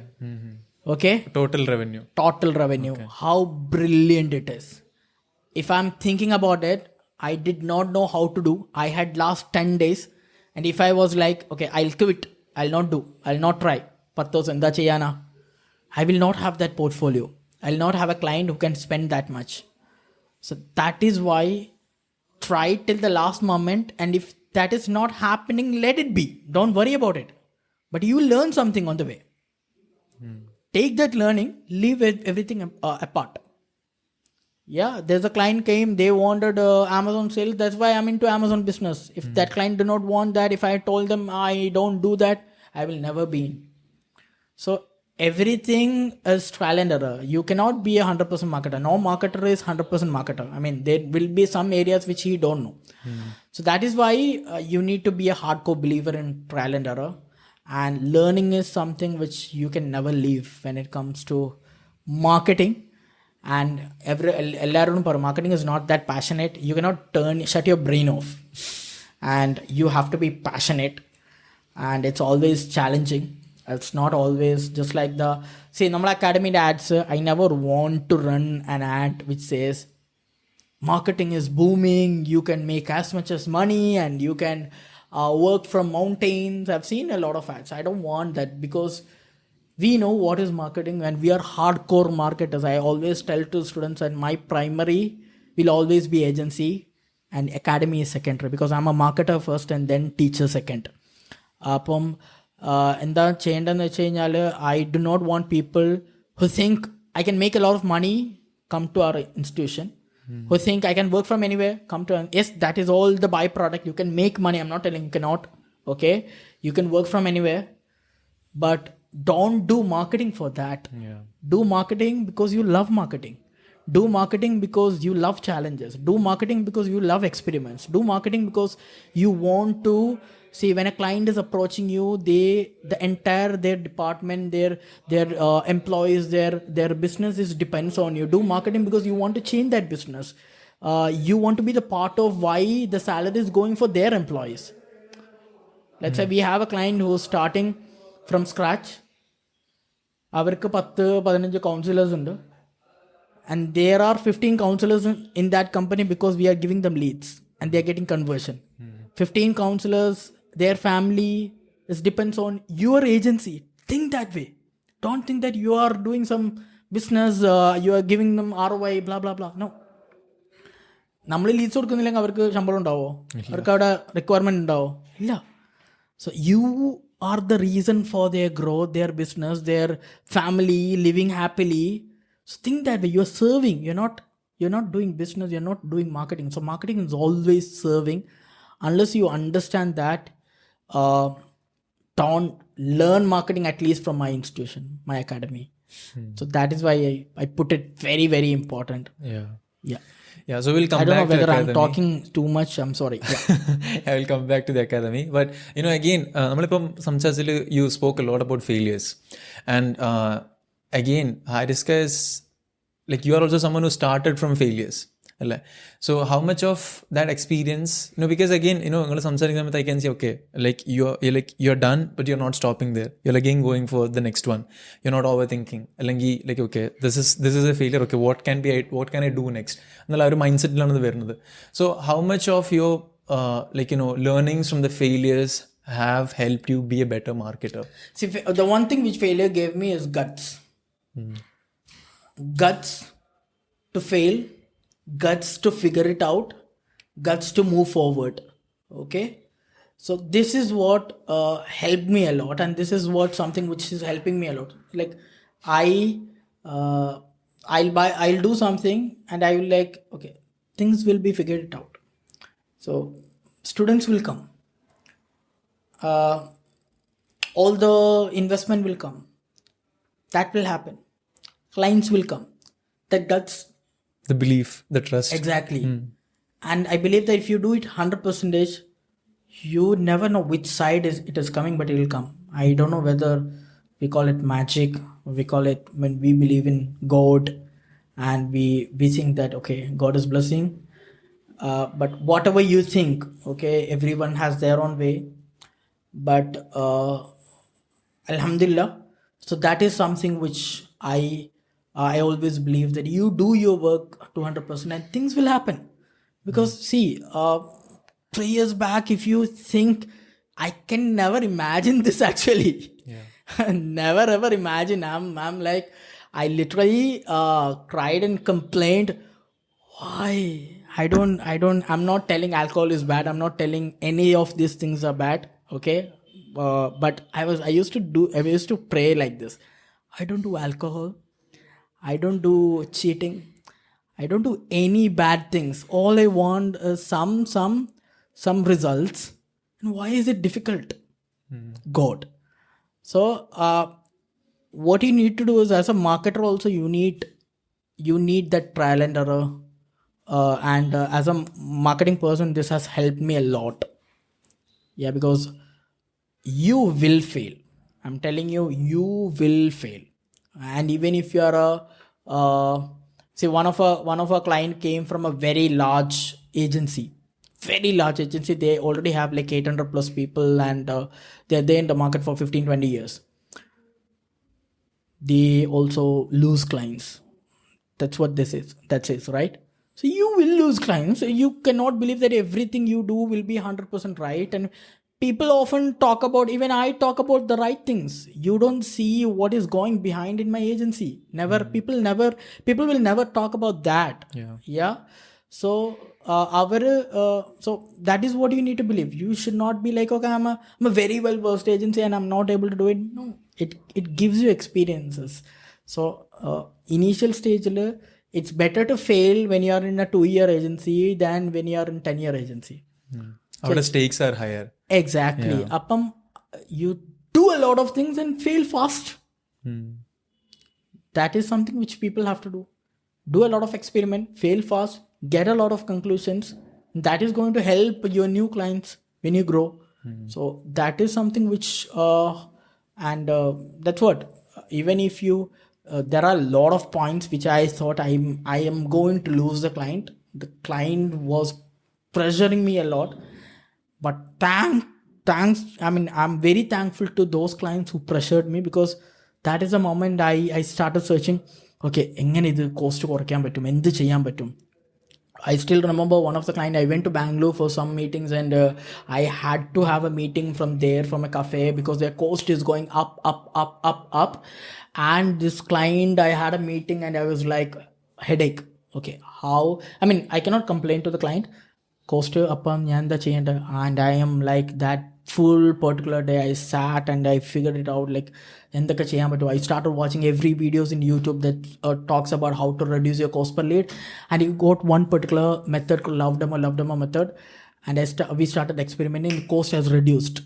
Okay? Total revenue. Okay. How brilliant it is. If I'm thinking about it, I did not know how to do. I had last 10 days. And if I was like, okay, I'll quit. I'll not do. I'll not try. I will not have that portfolio. I'll not have a client who can spend that much. So that is why try till the last moment. And if that is not happening, let it be. Don't worry about it. But you learn something on the way. Take that learning, leave everything apart. Yeah, there's a client came, they wanted Amazon sales. That's why I'm into Amazon business. If that client do not want that, if I told them I don't do that, I will never be in. So everything is trial and error. You cannot be a 100% marketer. No marketer is 100% marketer. There will be some areas which he don't know. So that is why you need to be a hardcore believer in trial and error. And learning is something which you can never leave when it comes to marketing. And everyone marketing is not that passionate. You cannot shut your brain off, and you have to be passionate, and it's always challenging. It's not always just like normal academy ads. I never want to run an ad which says marketing is booming, you can make as much as money, and you can work from mountains. I've seen a lot of ads. I don't want that, because we know what is marketing and we are hardcore marketers. I always tell to students that my primary will always be agency and academy is secondary, because I'm a marketer first and then teacher second. എന്താ ചെയ്യേണ്ടതെന്ന് വെച്ച് കഴിഞ്ഞാൽ, I do not want people who think I can make a lot of money come to our institution, who think I can work from anywhere come to. Yes, that is all the byproduct. You can make money. I'm not telling you cannot. Okay, you can work from anywhere, but don't do marketing for that. Do marketing because you love marketing. Do marketing because you love challenges. Do marketing because you love experiments. Do marketing because you want to see, when a client is approaching you, the entire their department, their employees, their business depends on you. Do marketing because you want to change that business. You want to be the part of why the salary is going for their employees. Let's say we have a client who is starting from scratch. അവർക്ക് 10-15 counselors ഉണ്ട്, and there are 15 counselors in that company because we are giving them leads and they are getting conversion. 15 counselors, their family, it depends on your agency. Think that way. Don't think that you are doing some business, you are giving them ROI, blah blah blah. No, നമ്മൾ Leeds കൊടുക്കുന്നില്ലെങ്കിൽ അവർക്ക് ശമ്പളം ഉണ്ടാവോ? അവർക്ക് അവിടെ requirement ഉണ്ടാവോ? ഇല്ല. So you are the reason for their growth, their business, their family living happily. So think that way. You're serving. You're not doing business. You're not doing marketing. So marketing is always serving. Unless you understand that, don't learn marketing, at least from my institution, my academy. So that is why I put it very, very important. Yeah, so we'll come back to the academy. I don't know whether I'm talking too much. I'm sorry. I will come back to the academy. But, again, you spoke a lot about failures. And again, Haris&Co is, like, you are also someone who started from failures. So how much of that experience, because again, I can say, okay, like you're done, but you're not stopping there. You're again going for the next one. You're not overthinking. Like, okay, this is a failure. Okay, what can I do next? Mindset. So how much of your learnings from the failures have helped you be a better marketer? See, the one thing which failure gave me is guts. Guts to fail, guts to figure it out, guts to move forward. Okay, so this is what helped me a lot, and this is what something which is helping me a lot. Like I'll do something and I will like, okay, things will be figured it out. So students will come, all the investment will come, that will happen, clients will come, that's the belief, the trust. Exactly. And I believe that if you do it 100%, you never know which side it is coming, but it will come. I don't know whether we call it magic, or we call it when we believe in God and we think that, okay, God is blessing. But whatever you think, okay, everyone has their own way. But Alhamdulillah, so that is something which I always believe, that you do your work 200% and things will happen. Because see, 3 years back, if you think, I can never imagine this actually. Never ever imagine. I'm like, I literally cried and complained. Why? I'm not telling alcohol is bad. I'm not telling any of these things are bad. Okay. But I used to pray like this. I don't do alcohol. I don't do cheating. I don't do any bad things. All I want is some results. And why is it difficult? God. So what you need to do is, as a marketer also, you need that trial and error. And as a marketing person, this has helped me a lot. Yeah, because you will fail. I'm telling you, you will fail. And even if you are say one of our client came from a very large agency. They already have like 800 plus people, and they're there in the market for 15-20 years. They also lose clients. That's what this is, right? So you will lose clients. You cannot believe that everything you do will be 100% right. And people often talk about, even I talk about the right things. You don't see what is going behind in my agency. People will never talk about that. Yeah. So so that is what you need to believe. You should not be like, okay, I'm a very well versed agency and I'm not able to do it. No, it gives you experiences. So initial stage, it's better to fail when you are in a 2-year agency than when you are in 10-year agency. Our stakes are higher. Exactly. Appam, you do a lot of things and fail fast. That is something which people have to do. Do a lot of experiment, fail fast, get a lot of conclusions. That is going to help your new clients when you grow. So that is something which that's what, even if you there are a lot of points which I thought I am going to lose the client. The client was pressuring me a lot. But thanks. I mean, I'm very thankful to those clients who pressured me, because that is the moment I started searching. Okay, എങ്ങനെ ഇത് cost കുറയ്ക്കാൻ പറ്റും, എന്ത് ചെയ്യാൻ പറ്റും. I still remember one of the clients, I went to Bangalore for some meetings, and I had to have a meeting from a cafe, because their cost is going up. And this client, I had a meeting and I was like, headache. Okay, how? I mean, I cannot complain to the client. Cost up, and I am like that full particular day. I sat and I figured it out, like I started watching every videos in YouTube that talks about how to reduce your cost per lead, and you got one particular method called love demo method, and we started experimenting. Cost has reduced.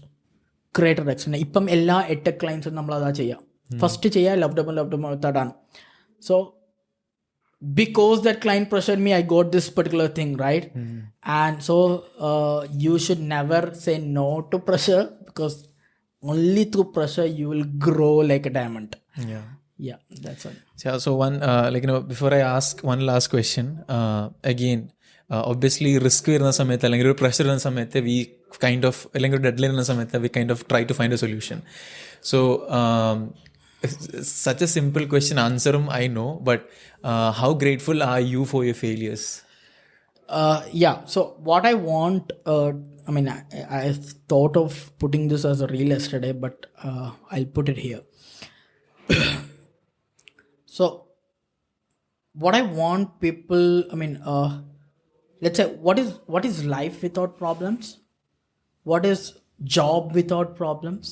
Great reduction. Ippam ella 8 clients nammal adha cheya. First cheya love demo method ആണ്. So because that client pressured me, I got this particular thing, right? And so you should never say no to pressure, because only through pressure you will grow like a diamond. Yeah, that's all. So one before I ask one last question, again, obviously risk വരുന്ന സമയത്ത് അല്ലെങ്കിൽ ഒരു pressure വരുന്ന സമയത്ത് we kind of അല്ലെങ്കിൽ ഒരു dead line വരുന്ന സമയത്ത് we kind of try to find a solution. So such a simple question, answerum I know, but how grateful are you for your failures? Yeah, so what I want, I thought of putting this as a reel yesterday, but I'll put it here. So what I want people, let's say, what is life without problems? What is job without problems?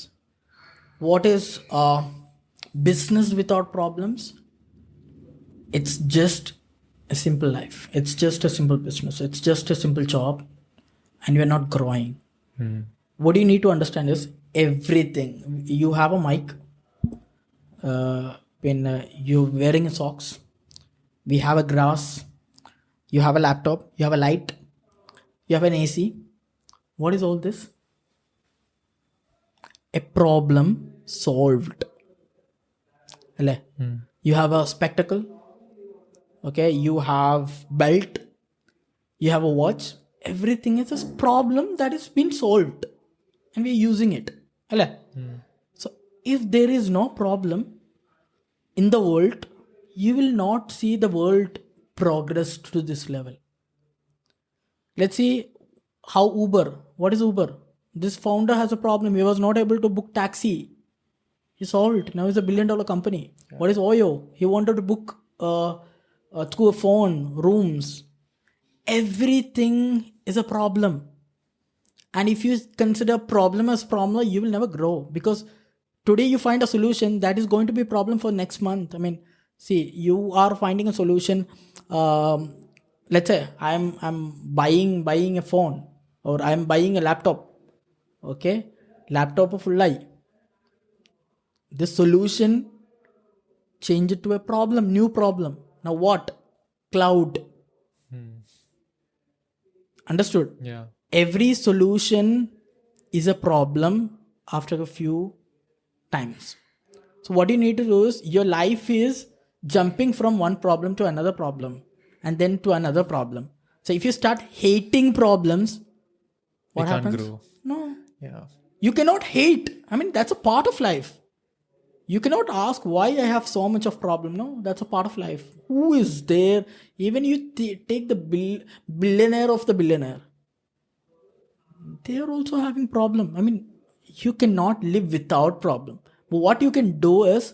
What is business without problems? It's just a simple life. It's just a simple business. It's just a simple job, and we're not growing. What you need to understand is everything. You have a mic. When you're wearing socks, we have a grass. You have a laptop. You have a light. You have an AC. What is all this? A problem solved. You have a spectacle, okay, you have belt, you have a watch. Everything is a problem that has been solved and we are using it. So if there is no problem in the world, you will not see the world progress to this level. Let's see how Uber, what is Uber? This founder has a problem. He was not able to book taxi. He solved. Now he's $1 billion company. Yeah. What is Oyo? He wanted to book through a phone, rooms. Everything is a problem. And if you consider problem as problem, you will never grow. Because today you find a solution that is going to be a problem for next month. See, you are finding a solution. Let's say I'm buying a phone, or I'm buying a laptop. Okay, laptop full lie. The solution change it to a problem, new problem. Now what? Cloud. Understood? Yeah. Every solution is a problem after a few times. So what you need to do is, your life is jumping from one problem to another problem, and then to another problem. So if you start hating problems, what happens? Grow. No. Yeah. You cannot hate. That's a part of life. You cannot ask why I have so much of problem. No, that's a part of life. Who is there? Even you take the billionaire of the billionaire. They are also having problem. You cannot live without problem. But what you can do is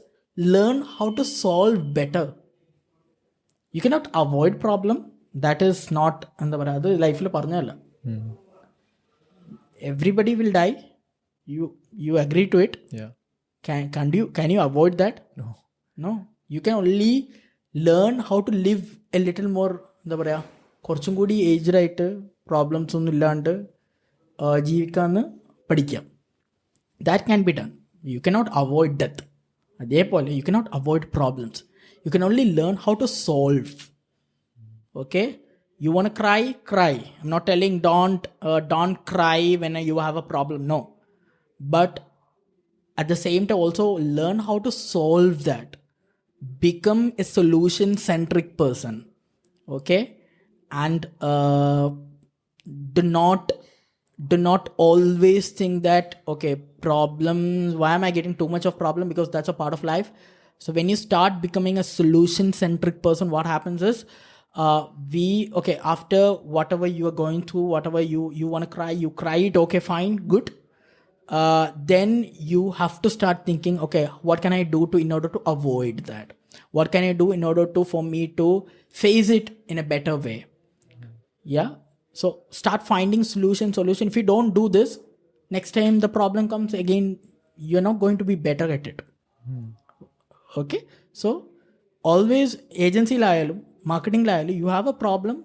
learn how to solve better. You cannot avoid problem. That is not life lo parnalla. Everybody will die. You agree to it? Yeah. Can you avoid that? No. You can only learn how to live a little more, കുറച്ചും കൂടി aged ആയിട്ട് problems ഒന്നും ഇല്ലാണ്ട് ജീവിക്കാമെന്ന് പഠിക്കാം. That can be done. You cannot avoid death. അതേപോലെ you cannot avoid problems. You can only learn how to solve. Okay? You want to cry. I'm not telling don't cry when you have a problem. No. But at the same time, also learn how to solve that. Become a solution-centric person. Okay? And do not always think that, okay, problems, why am I getting too much of problem? Because that's a part of life. So when you start becoming a solution-centric person, what happens is, after whatever you are going through, whatever you want to cry, you cry it, okay, fine, good. Then you have to start thinking, okay, what can I do in order to avoid that? What can I do in order for me to face it in a better way? Yeah. So start finding solution. If you don't do this, next time the problem comes again, you're not going to be better at it. Okay. So always agency liable, marketing liable, you have a problem.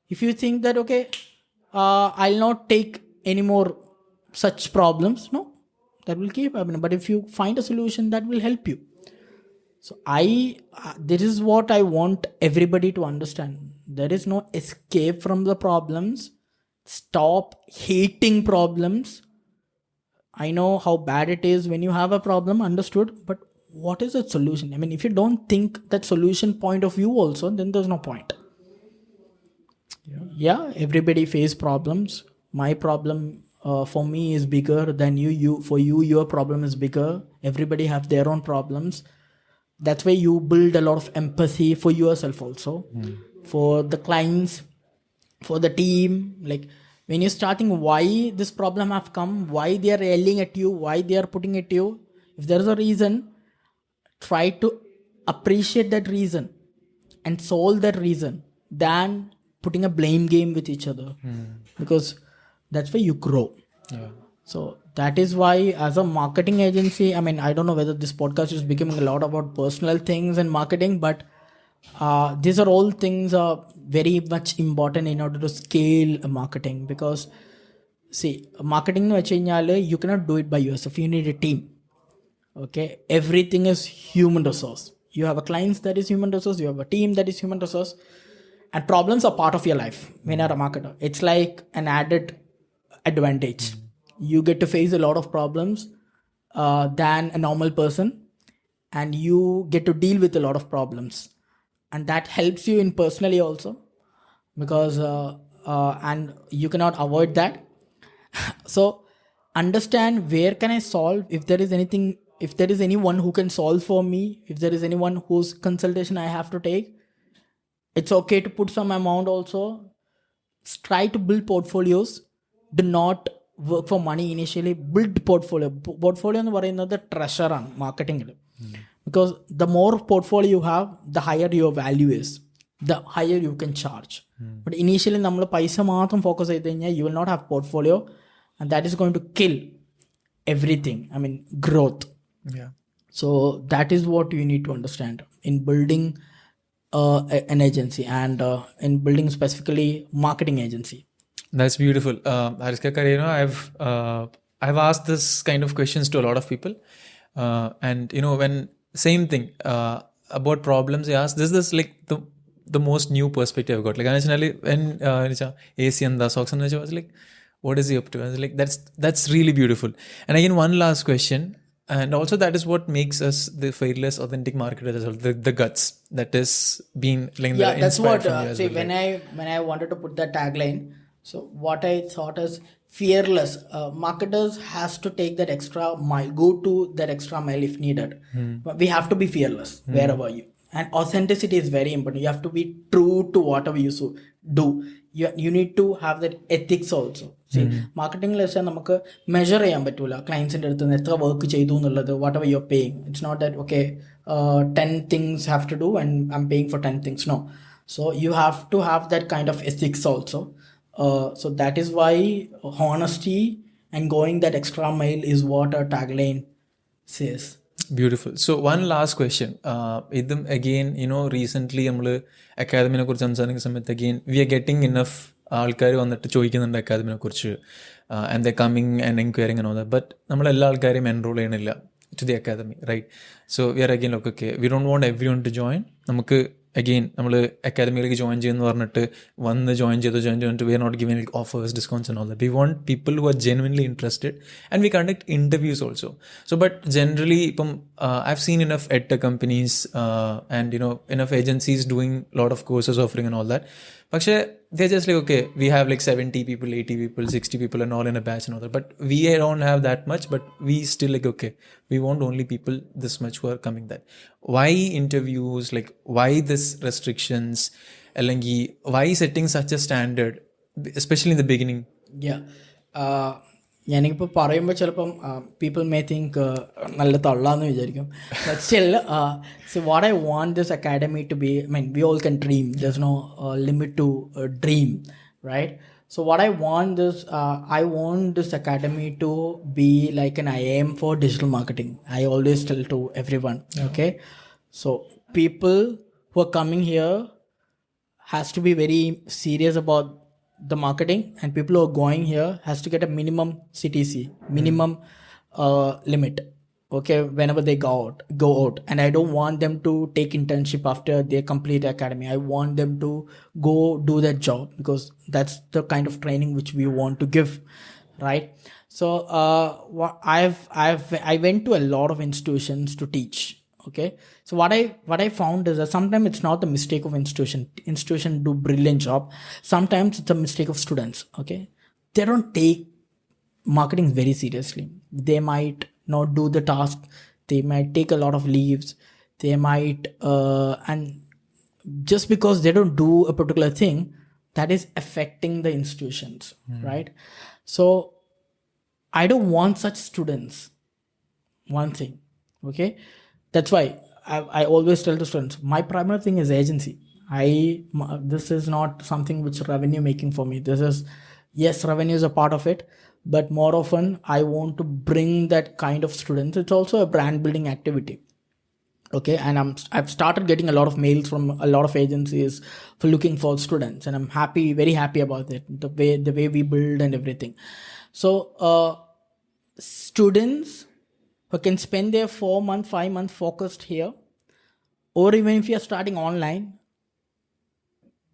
If you think that, okay, I'll not take any more such problems, no, that will keep happening. But if you find a solution, that will help you. So this is what I want everybody to understand. There is no escape from the problems. Stop hating problems. I know how bad it is when you have a problem, understood, but what is the solution? If you don't think that solution point of view also, then there's no point. Yeah, everybody face problems. My problem for me is bigger than you for you your problem is bigger. Everybody have their own problems. That's why you build a lot of empathy for yourself also, for the clients, for the team. Like when you're starting, why this problem have come, why they are yelling at you, why they are putting at you. If there is a reason, try to appreciate that reason and solve that reason than putting a blame game with each other, because that's where you grow. Yeah. So that is why, as a marketing agency, I mean, I don't know whether this podcast is becoming a lot about personal things and marketing, but these are all things are very much important in order to scale a marketing. Because see, marketing എന്ന് വെച്ച് കഴിഞ്ഞാൽ you cannot do it by yourself. You need a team. Okay, everything is human resource. You have a clients that is human resource, you have a team that is human resource, and problems are part of your life when you're a marketer. It's like an added advantage. You get to face a lot of problems than a normal person, and you get to deal with a lot of problems, and that helps you in personally also, because and you cannot avoid that. So understand, where can I solve? If there is anything, if there is anyone who can solve for me, if there is anyone whose consultation I have to take, it's okay to put some amount also. Try to build portfolios. Do not work for money initially. Build portfolio എന്ന് പറയുന്നത് ട്രഷറാണ് മാർക്കറ്റിംഗിൽ. Because the more portfolio you have, the higher your value is, the higher you can charge. But initially നമ്മൾ പൈസ മാത്രം focus ചെയ്ത് കഴിഞ്ഞാൽ you will not have portfolio, and that is going to kill everything. I mean, growth. Yeah. So that is what you need to understand in building an agency, and in building specifically marketing agency. That's beautiful. Haris&Co, I've asked this kind of questions to a lot of people, and when same thing about problems they ask, this is like the most new perspective I've got. Like initially when AC and the socks, and I was like, what is he up to? I was like, that's really beautiful. And again, one last question. And also that is what makes us the fearless, authentic marketers as well. The guts that is being like That's what see, well, when I wanted to put that tagline, so what I thought is fearless marketers has to take that extra mile, go to that extra mile if needed. But we have to be fearless wherever you, and authenticity is very important. You have to be true to whatever you do. You need to have that ethics also. See, മാർക്കറ്റിംഗിൽ വെച്ചാൽ നമുക്ക് measure ചെയ്യാൻ പറ്റൂല ക്ലയൻസിൻ്റെ അടുത്ത് നിന്ന് എത്ര work ചെയ്തു എന്നുള്ളത്. Whatever you are paying, it's not that okay 10 things have to do and I'm paying for 10 things. No. So you have to have that kind of ethics also. So that is why honesty and going that extra mile is what our tagline says. Beautiful. So one last question. Idum again, recently നമ്മൾ അക്കാദമിനെ കുറിച്ച് സംസാരിക്കുന്ന സമയത്ത് again we are getting enough ആൾക്കാർ വന്നിട്ട് ചോദിക്കുന്നുണ്ട് അക്കാദമിനെ കുറിച്ച്, and they're coming and inquiring and all that, but നമ്മളെല്ലാ ആൾക്കാരെയും എൻറോൾ ചെയ്യണില്ല to the academy, right? So we are again like, okay, we don't want everyone to join. നമുക്ക് again നമ്മൾ അക്കാദമിയിലേക്ക് ജോയിൻ ചെയ്യുമെന്ന് പറഞ്ഞിട്ട് വന്ന് ജോയിൻ ചെയ്തിട്ട് we are not giving like offers, discounts and all that. We want people who are genuinely interested and we conduct interviews also. So but generally ഇപ്പം I have seen enough ad companies and enough agencies doing lot of courses offering and all that. പക്ഷേ they're just like, okay, we have like 70 people, 80 people, 60 people and all in a batch and all that, but we don't have that much, but we still like, okay, we want only people this much who are coming. That why interviews, like why this restrictions, alangi why setting such a standard, especially in the beginning? Yeah, ഞാനിപ്പോൾ പറയുമ്പോൾ ചിലപ്പം people may think നല്ല തള്ളാന്ന് വിചാരിക്കും. But still so what I want this academy to be, I mean we all can dream, there's no limit to dream, right? So what I want this academy to be like an IIM for digital marketing. I always tell to everyone, okay? So people who are coming here has to be very serious about the marketing, and people who are going here has to get a minimum CTC, minimum limit, okay, whenever they go out. And I don't want them to take internship after they complete the academy. I want them to go do their job, because that's the kind of training which we want to give, right? So I went to a lot of institutions to teach, Okay, so what I found is that sometimes it's not the mistake of institution do brilliant job. Sometimes it's a mistake of students. Okay, they don't take marketing very seriously. They might not do the task. They might take a lot of leaves. They might and just because they don't do a particular thing, that is affecting the institutions, right? So I don't want such students. One thing, okay, that's why I always tell the students, my primary thing is agency. This is not something which revenue making for me. This is, yes, revenue is a part of it, but more often I want to bring that kind of students. It's also a brand building activity. Okay, and I've started getting a lot of mails from a lot of agencies for looking for students, and I'm happy, very happy about it, the way we build and everything. So students who can spend their 4-month, 5-month focused here, or even if you're starting online,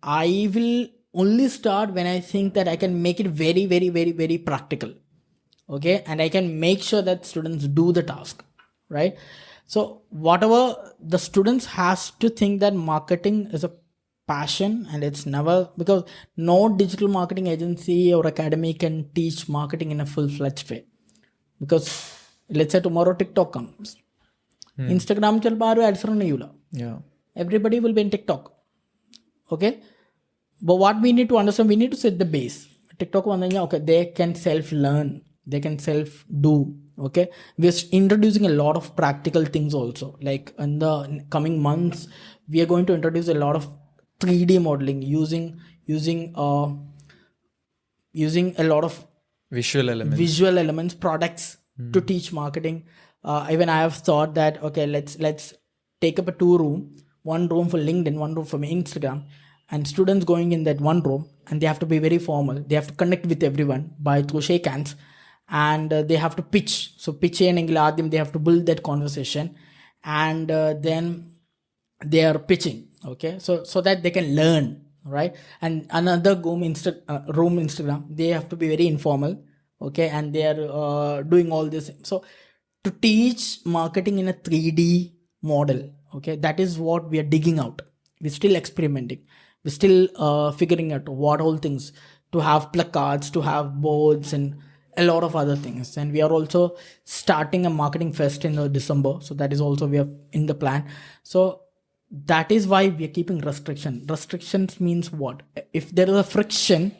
I will only start when I think that I can make it very, very, very, very practical. Okay, and I can make sure that students do the task, right? So whatever, the students has to think that marketing is a passion, and it's never, because no digital marketing agency or academy can teach marketing in a full-fledged way. Because let's say tomorrow TikTok comes, Instagram chalpa aru ads run cheyula. Yeah. Everybody will be in TikTok. Okay, but what we need to understand, we need to set the base. TikTok okay, they can self-learn, they can self-do. Okay, we're introducing a lot of practical things also. Like in the coming months, we are going to introduce a lot of 3D modeling using a lot of Visual elements, products to teach marketing. Even I have thought that, okay, let's take up a 2 room, 1 room for LinkedIn, 1 room for Instagram, and students going in that 1 room, and they have to be very formal. They have to connect with everyone through shake hands, and they have to pitch. So pitch they have to build that conversation, and then they are pitching. Okay, so that they can learn, right? And another room Instagram, they have to be very informal. Okay, and they are doing all this. So to teach marketing in a 3D model, okay, that is what we are digging out. We're still experimenting. We're still figuring out what all things, to have placards, to have boards, and a lot of other things. And we are also starting a marketing fest in December. So that is also, we are in the plan. So that is why we are keeping restrictions means what? If there is a friction,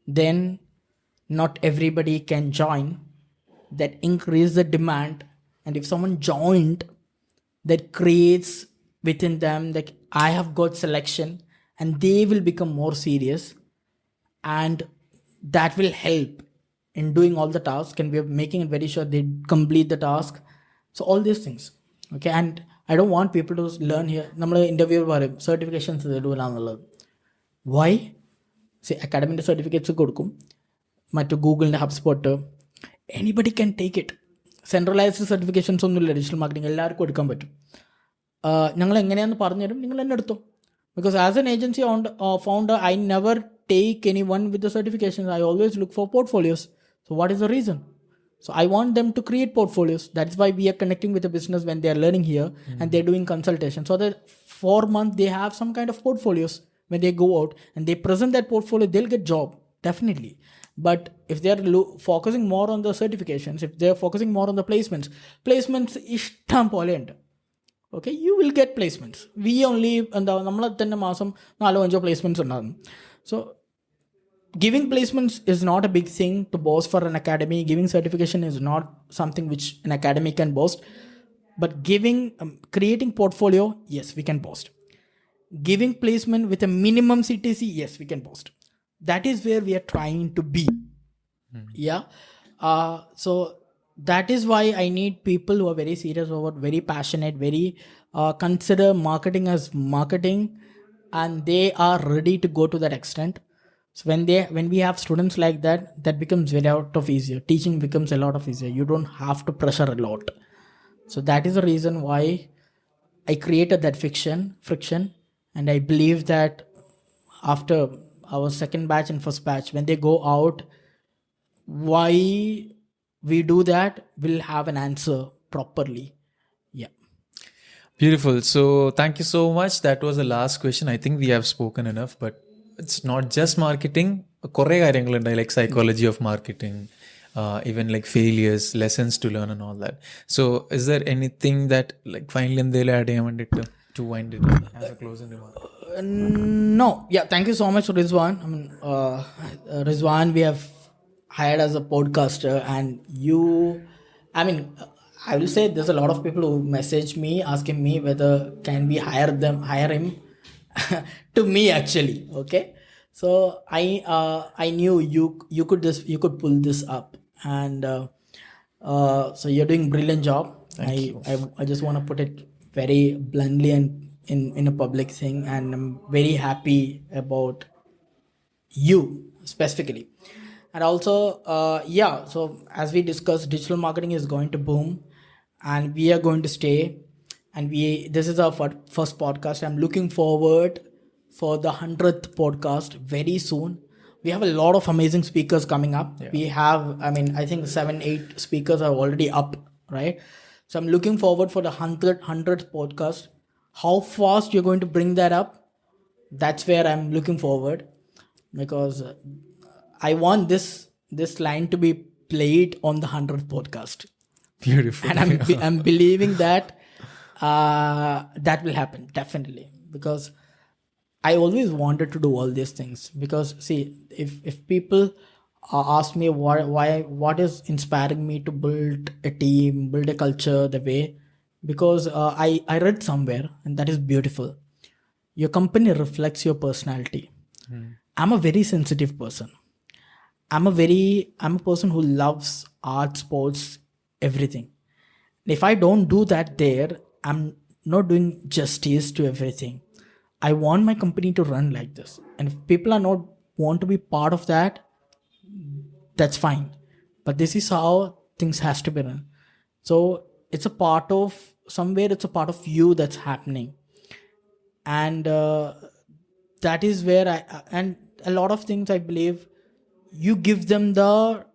then not everybody can join. That increase the demand, and if someone joined, that creates within them like, I have got selection, and they will become more serious, and that will help in doing all the tasks, and we are making it very sure they complete the task. So all these things. Okay, and I don't want people to learn here. Nammal interview certifications edula ennallathu. Why? See, academic certificates kodukkum. Mattu Google HubSpot, anybody can take it. Centralized certifications ഒന്നുമില്ല digital marketing, എല്ലാവർക്കും എടുക്കാൻ പറ്റും. ഞങ്ങൾ എങ്ങനെയാണെന്ന് പറഞ്ഞു തരും, നിങ്ങൾ തന്നെ എടുത്തോ. Because as an agency founder, I never take anyone with the certifications. I always look for portfolios. So what is the reason? So I want them to create portfolios. That's why we are connecting with the business when they are learning here and they're doing consultation. So that 4 months they have some kind of portfolios. When they go out and they present that portfolio, they'll get job, definitely. But if they are focusing more on the certifications, if they are focusing more on the placements ishtam pole undu. Okay, you will get placements. We only nammal thanne maasam 4-5 placements undakum. So giving placements is not a big thing to boast for an academy. Giving certification is not something which an academy can boast. But creating portfolio, yes, we can boast. Giving placement with a minimum CTC, yes, we can boast. That is where we are trying to be. Yeah. So that is why I need people who are very serious about, very passionate, very consider marketing as marketing, and they are ready to go to that extent. So when we have students like that, that becomes very lot of easier. Teaching becomes a lot of easier. You don't have to pressure a lot. So that is the reason why I created that friction, and I believe that after our second batch and first batch, when they go out, why we do that, we'll have an answer properly. Yeah. Beautiful. So thank you so much. That was the last question. I think we have spoken enough, but it's not just marketing. കുറേ കാര്യങ്ങളുണ്ട്, like psychology of marketing, even like failures, lessons to learn and all that. So is there anything that like finally എന്തെങ്കിലും add ചെയ്യാൻ വേണ്ടിയിട്ട് to wind it up as a closing remark? No. Yeah, thank you so much, Rizwan. I mean, Rizwan, we have hired as a podcaster, and you, I mean, I will say there's a lot of people who message me asking me whether can we hire him to me actually. Okay, so I knew you could pull this up, and so you're doing brilliant job. I just want to put it very bluntly and in a public thing, and I'm very happy about you specifically. And also so as we discussed, digital marketing is going to boom, and we are going to stay, and this is our first podcast. I'm looking forward for the 100th podcast very soon. We have a lot of amazing speakers coming up. We have, I think 7-8 speakers are already up, right? So I'm looking forward for the 100th podcast. How fast you're going to bring that up, that's where I'm looking forward, because I want this line to be played on the 100th podcast. Beautiful. And I'm believing that that will happen definitely, because I always wanted to do all these things. Because see, if people ask me what is inspiring me to build a team, build a culture the way, because I read somewhere, and that is beautiful. Your company reflects your personality. I'm a very sensitive person. I'm a person who loves art, sports, everything. If I don't do that there, I'm not doing justice to everything. I want my company to run like this. And if people are not want to be part of that, that's fine. But this is how things has to be run. So it's a part of you that's happening. And that is where and a lot of things I believe you give them the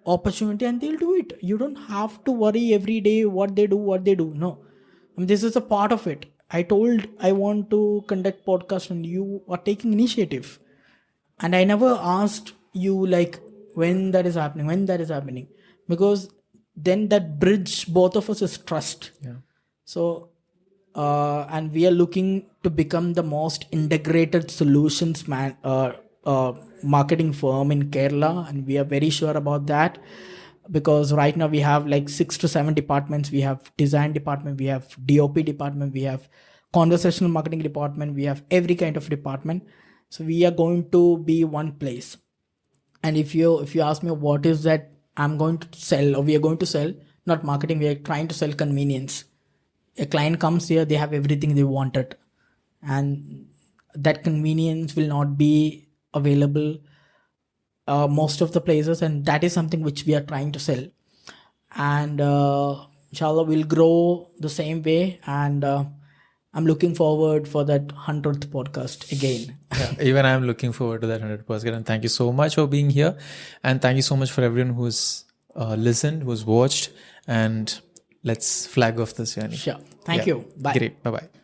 opportunity and they'll do it. You don't have to worry every day what they do. No. This is a part of it. I told I want to conduct podcast, and you are taking initiative. And I never asked you like when that is happening, because then that bridge both of us is trust. So and we are looking to become the most integrated solutions marketing firm in Kerala, and we are very sure about that, because right now we have like 6 to 7 departments. We have design department, we have DOP department, we have conversational marketing department, we have every kind of department. So we are going to be one place. And if you ask me what is that I'm going to sell, or we are going to sell, not marketing, we are trying to sell convenience. A client comes here, they have everything they wanted, and that convenience will not be available most of the places, and that is something which we are trying to sell. And inshallah we'll grow the same way, and I'm looking forward for that 100th podcast again. Even I'm looking forward to that 100th podcast, and thank you so much for being here, and thank you so much for everyone who's listened, who's watched, and let's flag off this journey. Sure. Thank you. Bye. Great. Bye-bye.